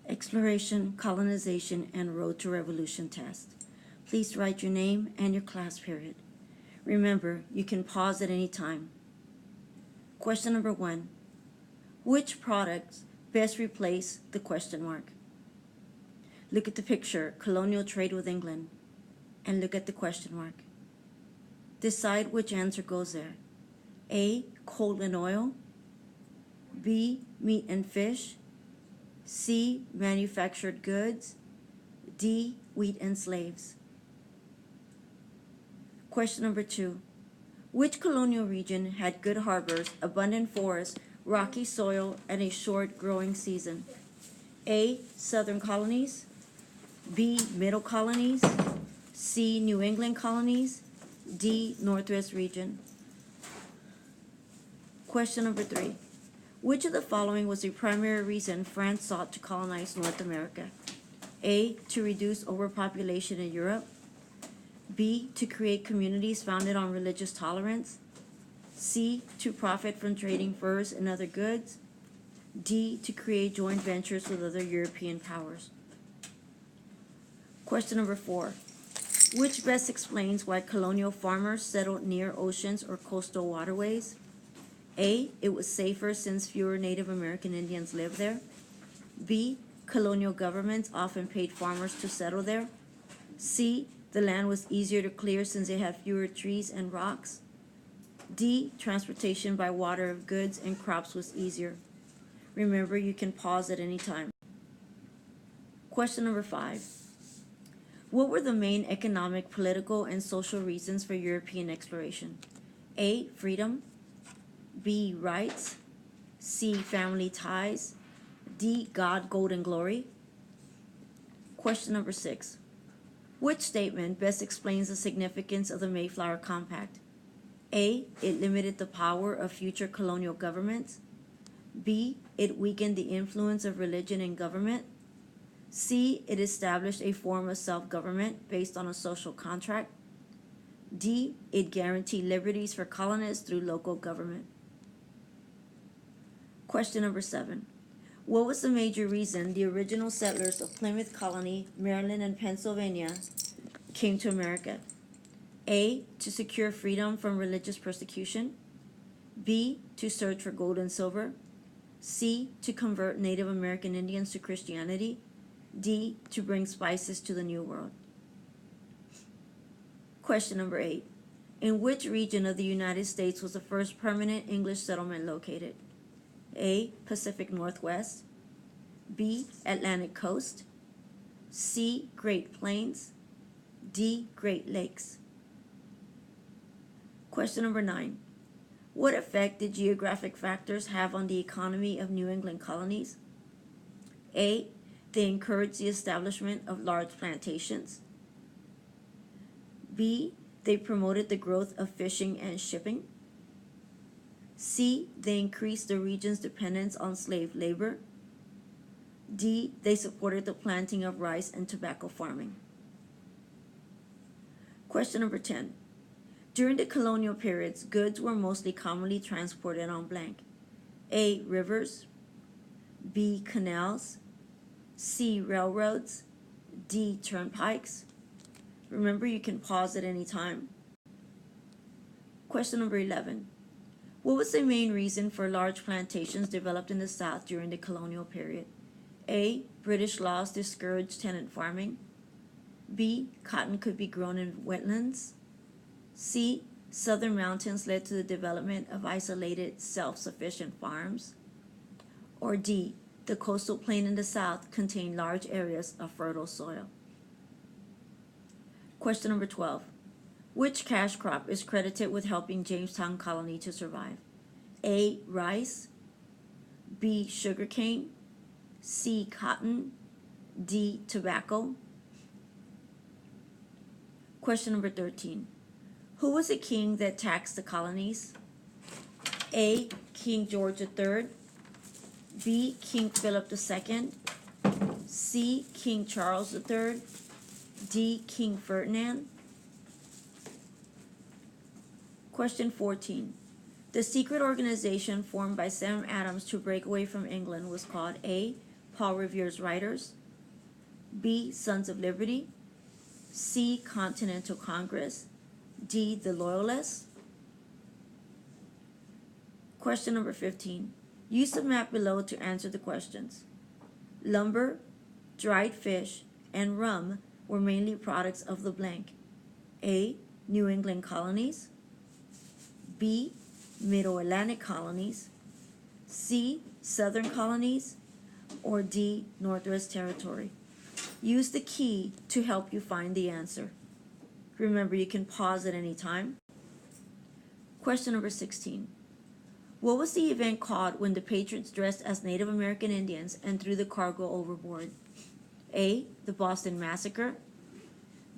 Exploration, Colonization, and Road to Revolution test. Please write your name and your class period. Remember, you can pause at any time. Question number 1. Which products best replace the question mark? Look at the picture, colonial trade with England, and look at the question mark. Decide which answer goes there. A, coal and oil. B, meat and fish. C, manufactured goods. D, wheat and slaves. Question number 2. Which colonial region had good harbors, abundant forests, rocky soil, and a short growing season? A, southern colonies. B, middle colonies. C, New England colonies. D, Northwest region. Question number 3. Which of the following was the primary reason France sought to colonize North America? A, to reduce overpopulation in Europe. B, to create communities founded on religious tolerance. C, to profit from trading furs and other goods. D, to create joint ventures with other European powers. Question number 4. Which best explains why colonial farmers settled near oceans or coastal waterways? A, it was safer since fewer Native American Indians lived there. B, colonial governments often paid farmers to settle there. C, the land was easier to clear since it had fewer trees and rocks. D, transportation by water of goods and crops was easier. Remember, you can pause at any time. Question number 5. What were the main economic, political, and social reasons for European exploration? A, freedom. B, rights. C, family ties. D, God, gold, and glory. Question number 6. Which statement best explains the significance of the Mayflower Compact? A, it limited the power of future colonial governments. B, it weakened the influence of religion in government. C, it established a form of self-government based on a social contract. D, it guaranteed liberties for colonists through local government. Question number 7. What was the major reason the original settlers of Plymouth Colony, Maryland, and Pennsylvania came to America? A, to secure freedom from religious persecution. B, to search for gold and silver. C, to convert Native American Indians to Christianity. D, to bring spices to the New World. Question number 8. In which region of the United States was the first permanent English settlement located? A, Pacific Northwest. B, Atlantic Coast. C, Great Plains. D, Great Lakes. Question number 9. What effect did geographic factors have on the economy of New England colonies? A, they encouraged the establishment of large plantations. B, they promoted the growth of fishing and shipping. C, they increased the region's dependence on slave labor. D, they supported the planting of rice and tobacco farming. Question number 10. During the colonial periods, goods were mostly commonly transported on blank. A, rivers. B, canals. C, railroads. D, turnpikes. Remember, you can pause at any time. Question number 11. What was the main reason for large plantations developed in the South during the colonial period? A, British laws discouraged tenant farming. B, cotton could be grown in wetlands. C, southern mountains led to the development of isolated, self-sufficient farms. Or D, the coastal plain in the South contained large areas of fertile soil. Question number 12. Which cash crop is credited with helping Jamestown Colony to survive? A, rice. B, sugarcane. C, cotton. D, tobacco. Question number 13. Who was the king that taxed the colonies? A, King George III. B, King Philip II. C, King Charles III. D, King Ferdinand. Question 14. The secret organization formed by Sam Adams to break away from England was called A, Paul Revere's writers. B, Sons of Liberty. C, Continental Congress. D, the Loyalists. Question number 15. Use the map below to answer the questions. Lumber, dried fish, and rum were mainly products of the blank. A, New England colonies. B, Middle Atlantic colonies. C, Southern colonies. Or D, Northwest Territory. Use the key to help you find the answer. Remember, you can pause at any time. Question number 16. What was the event called when the patriots dressed as Native American Indians and threw the cargo overboard? A, the Boston Massacre.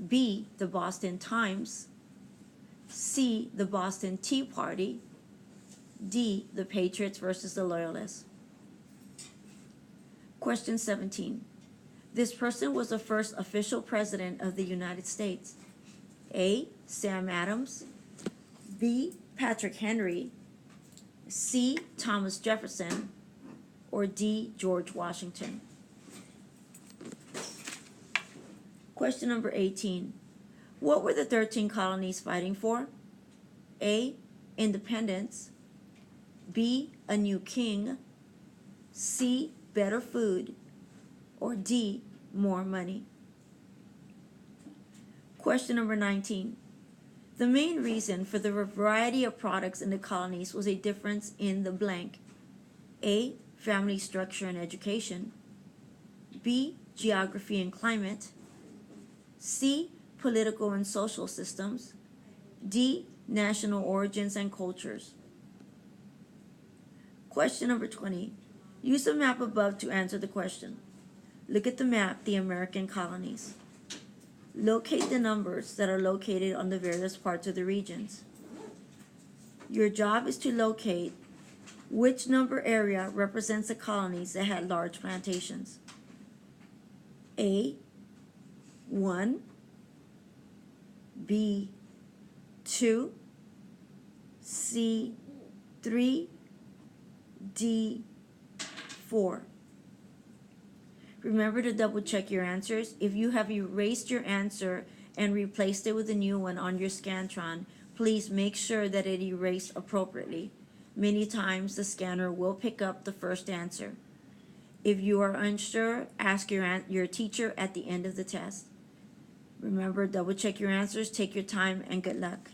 B, the Boston Times. C, the Boston Tea Party. D, the Patriots versus the Loyalists. Question 17. This person was the first official president of the United States. A, Sam Adams. B, Patrick Henry. C, Thomas Jefferson. Or D, George Washington. Question number 18. What were the 13 colonies fighting for? A, independence. B, a new king. C, better food. Or D, more money. Question number 19. The main reason for the variety of products in the colonies was a difference in the blank. A, family structure and education. B, geography and climate. C, political and social systems. D, national origins and cultures. Question number 20. Use the map above to answer the question. Look at the map, the American colonies. Locate the numbers that are located on the various parts of the regions. Your job is to locate which number area represents the colonies that had large plantations. A, 1. B, 2. C, 3. D, 4. Remember to double check your answers. If you have erased your answer and replaced it with a new one on your Scantron, please make sure that it erased appropriately. Many times the scanner will pick up the first answer. If you are unsure, ask your teacher at the end of the test. Remember, double check your answers, take your time, and good luck.